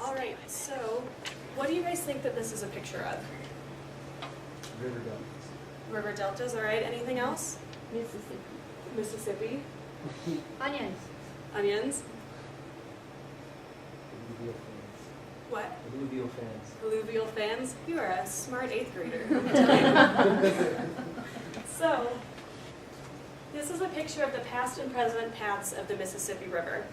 All right, so what do you guys think that this is a picture of? River deltas. River deltas, all right. Anything else? Mississippi. Mississippi. Onions. Onions. Alluvial fans. What? Alluvial fans. Alluvial fans. You are a smart 8th grader. Let me tell you. So, this is a picture of the past and present paths of the Mississippi River.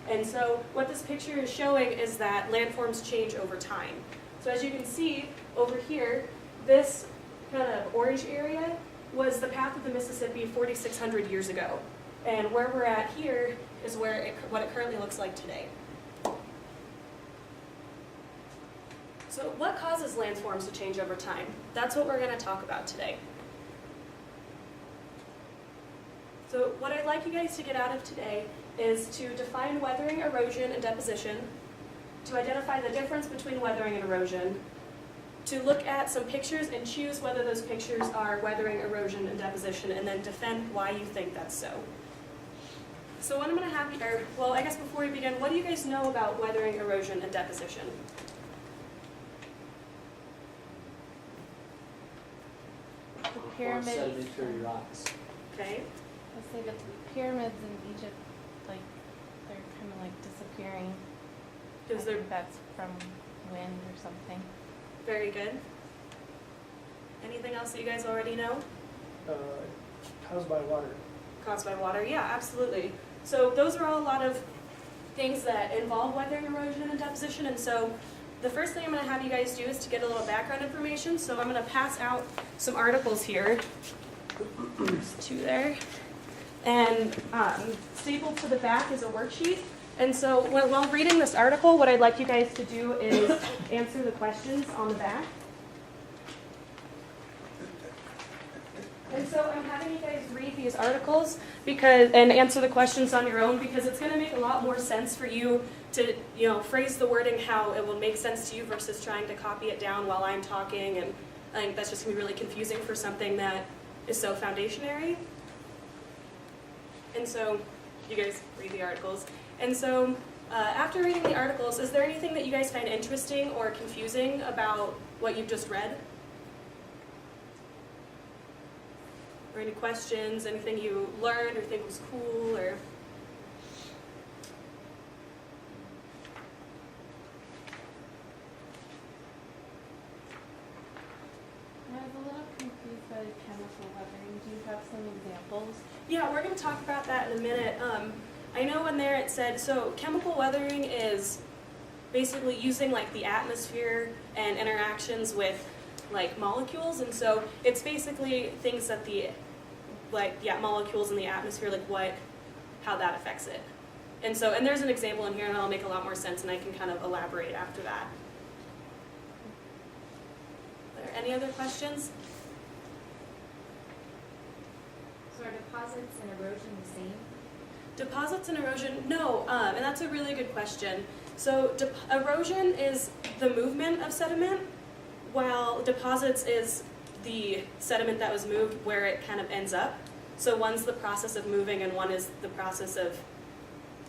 And so what this picture is showing is that landforms change over time. So as you can see over here, this kind of orange area was the path of the Mississippi 4,600 years ago. And where we're at here is where what it currently looks like today. So what causes landforms to change over time? That's what we're going to talk about today. So what I'd like you guys to get out of today is to define weathering, erosion, and deposition, to identify the difference between weathering and erosion, to look at some pictures and choose whether those pictures are weathering, erosion, and deposition, and then defend why you think that's so. So what I'm going to have you, well, I guess before we begin, what do you guys know about weathering, erosion, and deposition? The pyramids. Sedimentary rocks. Okay. Let's say the pyramids in Egypt, like they're kind of like disappearing. Because I they're think that's from wind or something. very good. Anything else that you guys already know? Caused by water. Caused by water? Yeah, absolutely. So those are all a lot of things that involve weathering, erosion, and deposition. And so the first thing I'm going to have you guys do is to get a little background information. So I'm going to pass out some articles here. There's two there. And stapled to the back is a worksheet. And so while reading this article, what I'd like you guys to do is answer the questions on the back. And so I'm having you guys read these articles and answer the questions on your own, because it's going to make a lot more sense for you to, phrase the wording how it will make sense to you versus trying to copy it down while I'm talking. And I think that's just going to be really confusing for something that is so foundationary. And so you guys read the articles. And so after reading the articles, is there anything that you guys find interesting or confusing about what you've just read? Or any questions, anything you learned or think was cool, or? I was a little confused by the chemical weathering. Do you have some examples? Yeah, we're going to talk about that in a minute. I know in there it said, so chemical weathering is basically using like the atmosphere and interactions with like molecules, and so it's basically things that molecules in the atmosphere, how that affects it. And so, and there's an example in here, and that'll make a lot more sense, and I can kind of elaborate after that. Are there any other questions? So are deposits and erosion the same? Deposits and erosion, no, and that's a really good question. So erosion is the movement of sediment, while deposits is the sediment that was moved where it kind of ends up. So one's the process of moving and one is the process of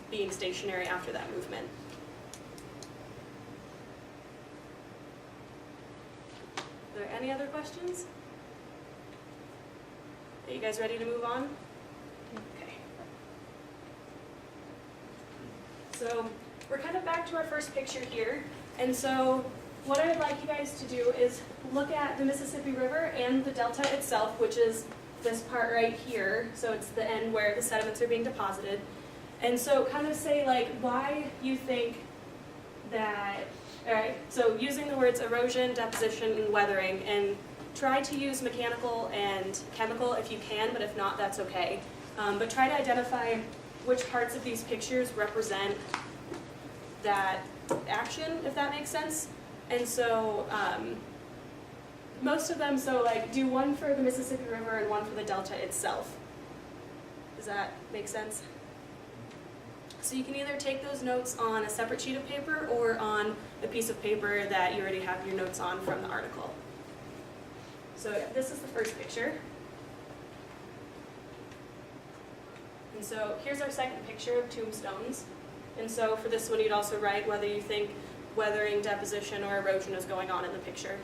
being stationary after that movement. Are there any other questions? Are you guys ready to move on? Okay. So we're kind of back to our first picture here. And so what I'd like you guys to do is look at the Mississippi River and the delta itself, which is this part right here. So it's the end where the sediments are being deposited. And so kind of say why you think that, all right, so using the words erosion, deposition, and weathering, and try to use mechanical and chemical if you can, but if not, that's okay. But try to identify which parts of these pictures represent that action, if that makes sense. And so most of them, do one for the Mississippi River and one for the delta itself. Does that make sense? So you can either take those notes on a separate sheet of paper or on a piece of paper that you already have your notes on from the article. So this is the first picture. And so here's our second picture of tombstones. And so for this one, you'd also write whether you think weathering, deposition, or erosion is going on in the picture.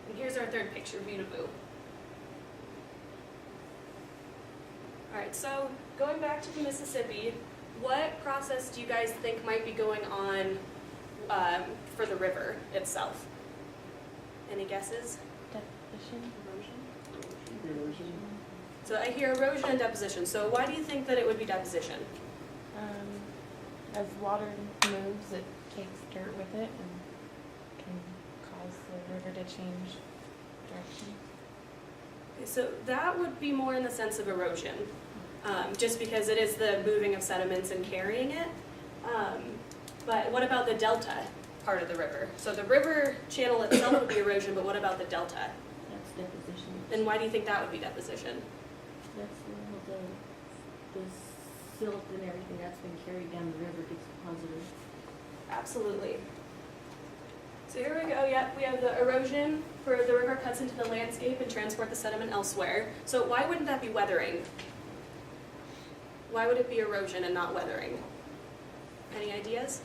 And here's our third picture, view to view. Alright, so going back to the Mississippi, what process do you guys think might be going on for the river itself? Any guesses? Deposition. Erosion. So I hear erosion and deposition. So why do you think that it would be deposition? As water moves, it takes dirt with it and can cause the river to change direction. Okay, so that would be more in the sense of erosion, just because it is the moving of sediments and carrying it. But what about the delta part of the river? So the river channel itself would be erosion, but what about the delta? That's deposition. And why do you think that would be deposition? That's the silt and everything that's been carried down the river gets deposited. Absolutely. So here we go, yep, we have the erosion for the river cuts into the landscape and transport the sediment elsewhere. So why wouldn't that be weathering? Why would it be erosion and not weathering? Any ideas?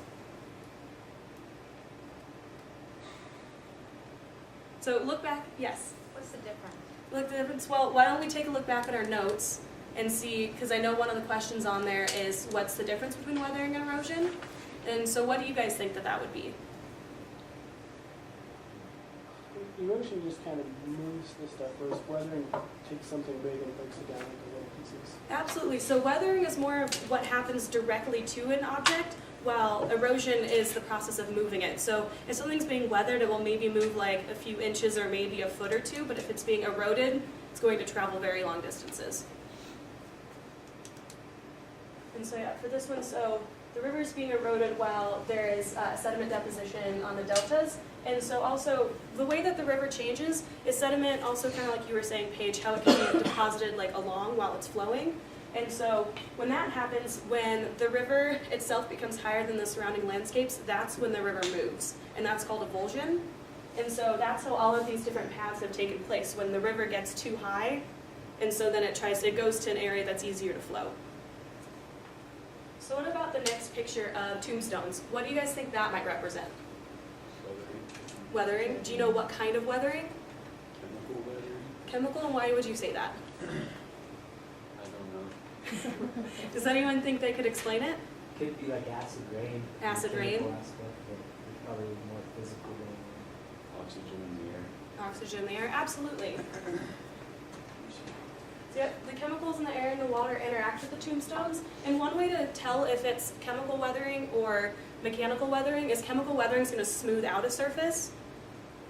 So look back, yes. What's the difference? Look, the difference, well, why don't we take a look back at our notes and see, because I know one of the questions on there is what's the difference between weathering and erosion? And so what do you guys think that that would be? Erosion just kind of moves the stuff, whereas weathering takes something big and breaks it down into little pieces. Absolutely. So weathering is more of what happens directly to an object, while erosion is the process of moving it. So if something's being weathered, it will maybe move like a few inches or maybe a foot or two, but if it's being eroded, it's going to travel very long distances. And so yeah, for this one, so the river is being eroded while there is sediment deposition on the deltas. And so also, the way that the river changes is sediment also kind of like you were saying, Paige, how it can be deposited like along while it's flowing. And so when that happens, when the river itself becomes higher than the surrounding landscapes, that's when the river moves. And that's called avulsion. And so that's how all of these different paths have taken place, when the river gets too high, and so then it goes to an area that's easier to flow. So what about the next picture of tombstones? What do you guys think that might represent? Weathering. Do you know what kind of weathering? Chemical weathering? Chemical, and why would you say that? I don't know. Does anyone think they could explain it? Could be like acid rain. Acid the rain? chemical aspect, but it's probably more physical than Oxygen in the air. Oxygen in the air? Absolutely. So yep, the chemicals in the air and the water interact with the tombstones. And one way to tell if it's chemical weathering or mechanical weathering is chemical weathering is going to smooth out a surface.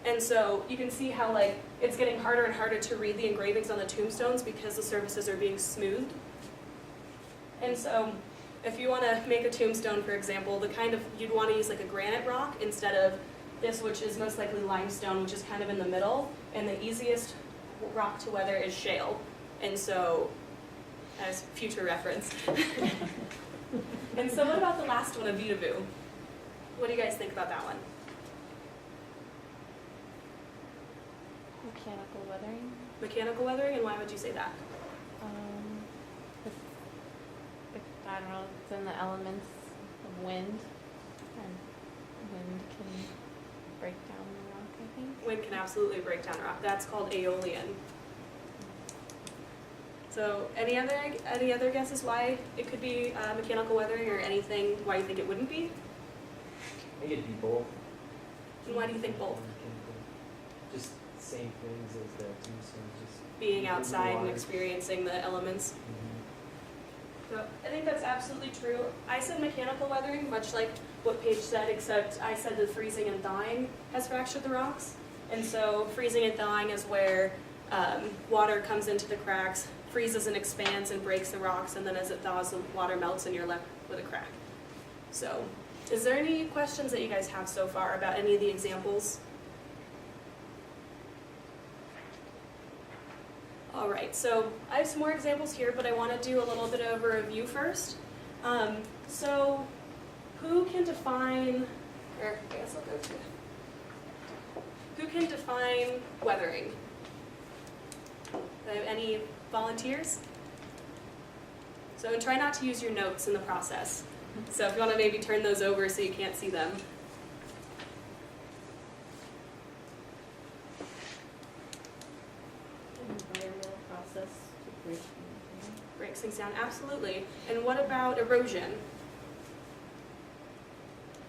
And so you can see how like it's getting harder and harder to read the engravings on the tombstones because the surfaces are being smoothed. And so if you want to make a tombstone, for example, the kind of, you'd want to use like a granite rock instead of this, which is most likely limestone, which is kind of in the middle. And the easiest rock to weather is shale. And so, as future reference. And so what about the last one, a view to view? What do you guys think about that one? Mechanical weathering. Mechanical weathering, and why would you say that? I don't know, it's in the elements of wind, and wind can break down the rock, I think. Wind can absolutely break down rock. That's called aeolian. So any other guesses why it could be mechanical weathering, or anything why you think it wouldn't be? I think it'd be both. And why do you think both? Chemical. Just same things as the tombstones, just Being in the outside and water. experiencing the elements. So I think that's absolutely true. I said mechanical weathering, much like what Paige said, except I said the freezing and thawing has fractured the rocks. And so freezing and thawing is where water comes into the cracks, freezes and expands and breaks the rocks, and then as it thaws, the water melts and you're left with a crack. So is there any questions that you guys have so far about any of the examples? All right, so I have some more examples here, but I want to do a little bit of a review first. So who can define, or I guess I'll go to, who can define weathering? Do I have any volunteers? So and try not to use your notes in the process. So if you want to maybe turn those over so you can't see them. Environmental process to break. Breaks things down, absolutely. And what about erosion?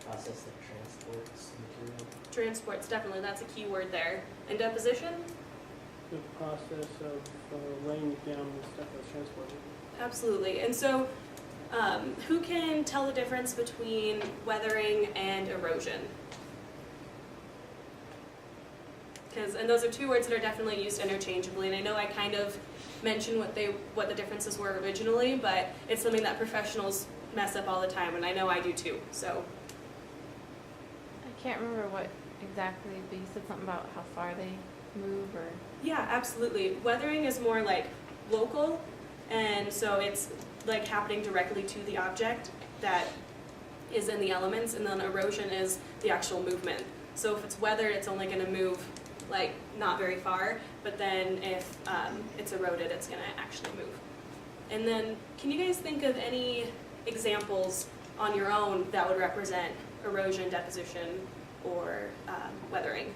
Process that transports material. Transports, definitely, that's a key word there. And deposition? The process of laying down the stuff that's transported. Absolutely. And so, who can tell the difference between weathering and erosion? And those are two words that are definitely used interchangeably. And I know I kind of mentioned what the differences were originally, but it's something that professionals mess up all the time, and I know I do too. So, I can't remember what exactly, but you said something about how far they move or. yeah, absolutely. Weathering is more like local, and so it's like happening directly to the object that is in the elements, and then erosion is the actual movement. So if it's weathered, it's only going to move like not very far, but then if it's eroded, it's going to actually move. And then can you guys think of any examples on your own that would represent erosion, deposition, or weathering?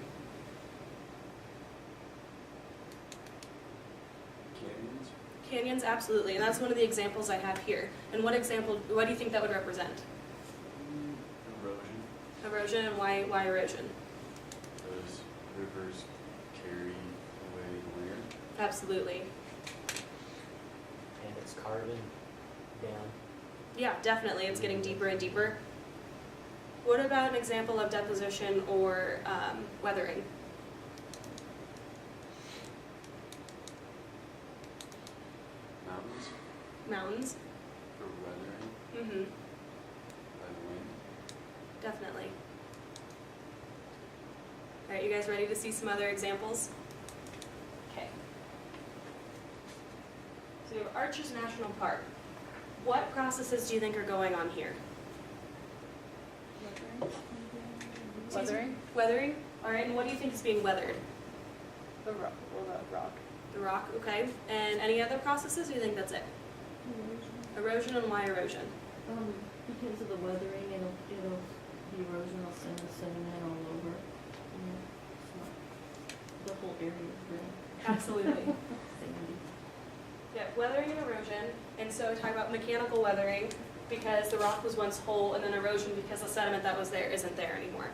Canyons? Canyons, absolutely, and that's one of the examples I have here. And what do you think that would represent? Erosion, Erosion, and why erosion? because rivers carry away the land. Absolutely. And it's carving down. Yeah, definitely, it's getting deeper and deeper. What about an example of deposition or weathering? Mountains Mountains? for weathering Mm-hmm, by the wind. definitely. All right, you guys ready to see some other examples? Okay. So we have Arches National Park. What processes do you think are going on here? Weathering? Weathering? All right, and what do you think is being weathered? The rock. The rock, okay. And any other processes, or do you think that's it? Erosion, and why erosion? Because of the weathering, the erosion will send the sediment all over. And it's not, the whole area is really Absolutely. sandy. Yeah, weathering and erosion, and so talk about mechanical weathering because the rock was once whole, and then erosion because the sediment that was there isn't there anymore.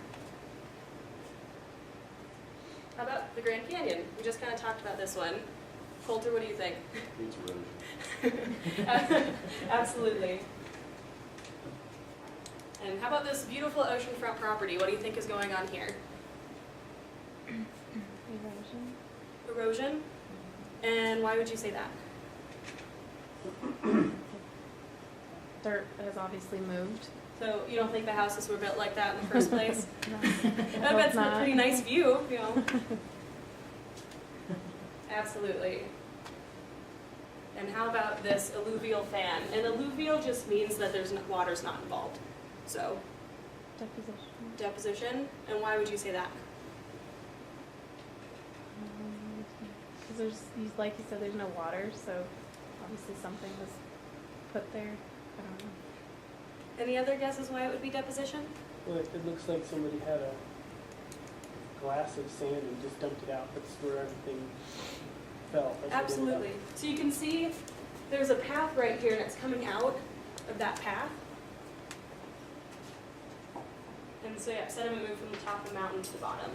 How about the Grand Canyon? We just kind of talked about this one. Coulter, what do you think? It's erosion. Absolutely. And how about this beautiful oceanfront property? What do you think is going on here? Erosion. Erosion? And why would you say that? Dirt has obviously moved. So you don't think the houses were built like that in the first place? No. I bet it's a not. pretty nice view, you know. Absolutely. And how about this alluvial fan? And alluvial just means that water's not involved. So Deposition. deposition, and why would you say that? Because like you said, there's no water, so obviously something was put there. I don't know. Any other guesses why it would be deposition? Well, it looks like somebody had a glass of sand and just dumped it out. That's where everything fell. That's where it ended up. Absolutely. So you can see there's a path right here, and it's coming out of that path. And so yeah, sediment moved from the top of the mountain to the bottom.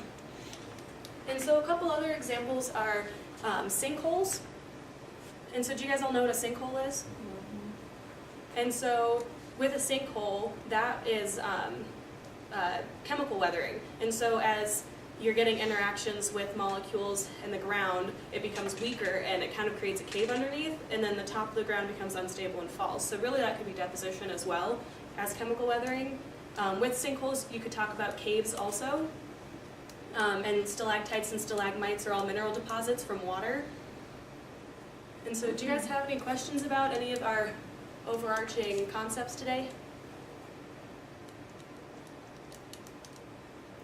And so a couple other examples are sinkholes. And so do you guys all know what a sinkhole is? And so with a sinkhole, that is chemical weathering. And so as you're getting interactions with molecules in the ground, it becomes weaker and it kind of creates a cave underneath, and then the top of the ground becomes unstable and falls. So really that could be deposition as well as chemical weathering. With sinkholes, you could talk about caves also. And stalactites and stalagmites are all mineral deposits from water. And so do you guys have any questions about any of our overarching concepts today?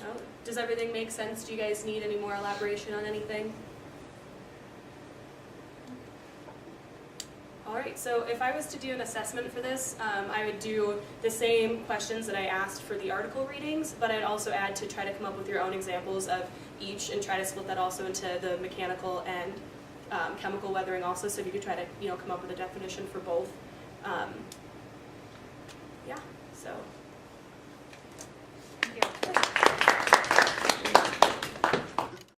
No? Does everything make sense? Do you guys need any more elaboration on anything? All right, so if I was to do an assessment for this, I would do the same questions that I asked for the article readings, but I'd also add to try to come up with your own examples of each and try to split that also into the mechanical and chemical weathering also, so if you could try to, come up with a definition for both. Yeah, so